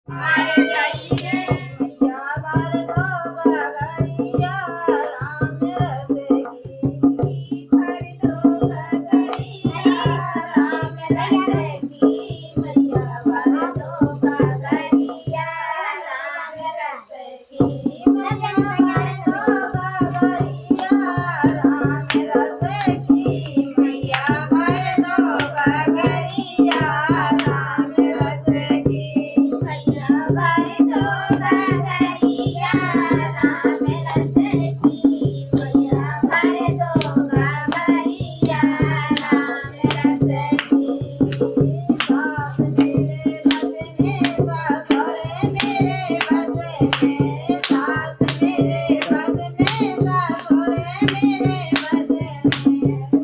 मारे जाइए मैया भर दो गगरिया राम रस की भर दो गगरिया राम रस की मैया भर दो गगरिया राम रस की मैया भर दो गगरिया राम रस की मैया भर दो गगरिया राम रस की मैया भर दो गगरिया राम रस की मैया भर दो गगरिया राम रस की सास मेरे बस में ससुर मेरे बस में सास मेरे बस में ससुर मेरे बस में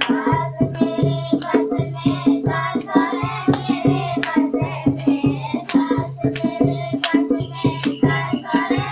सास मेरे बस में ससुर मेरे बस में सास मेरे बस में ससुर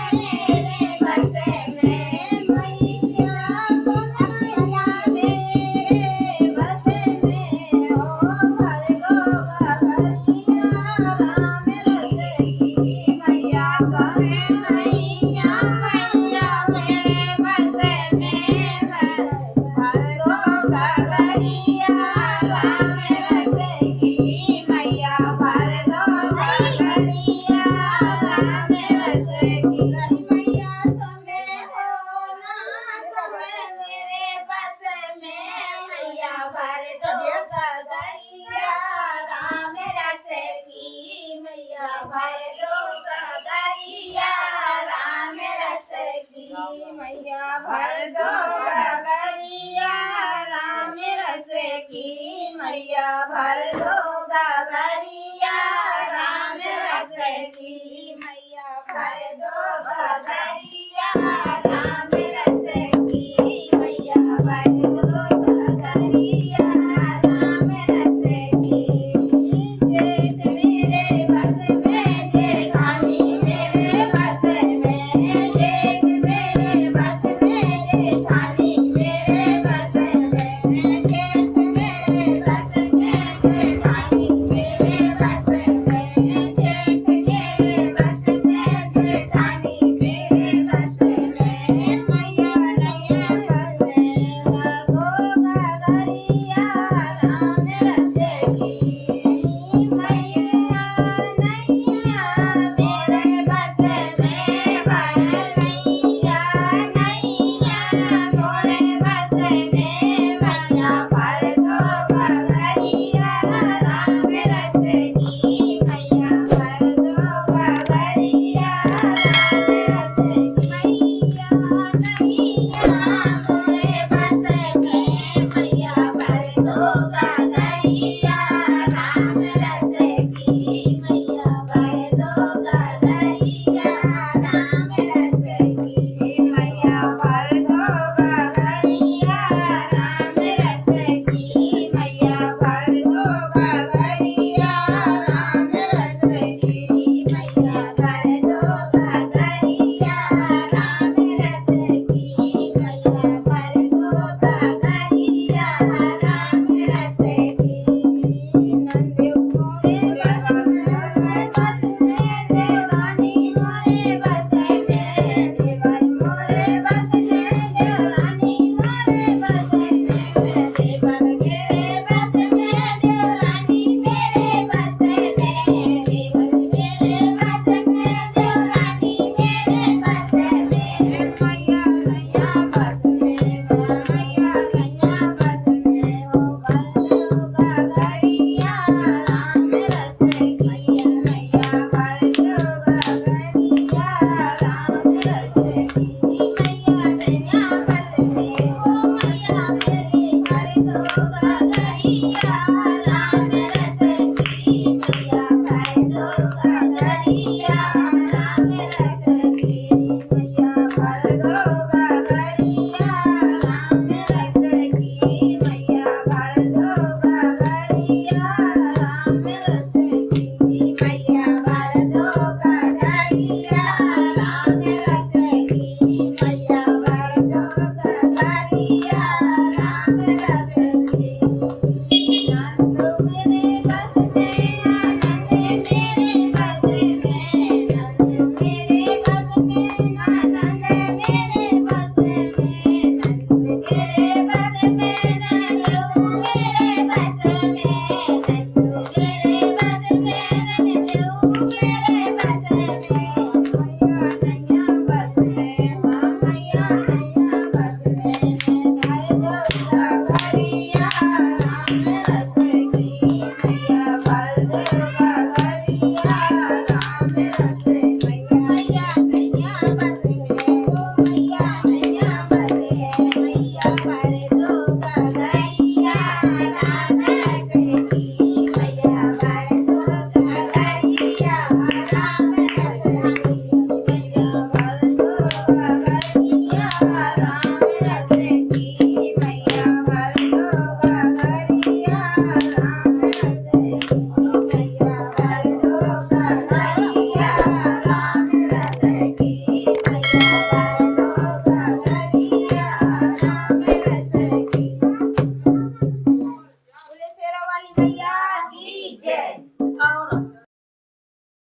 कन्हैया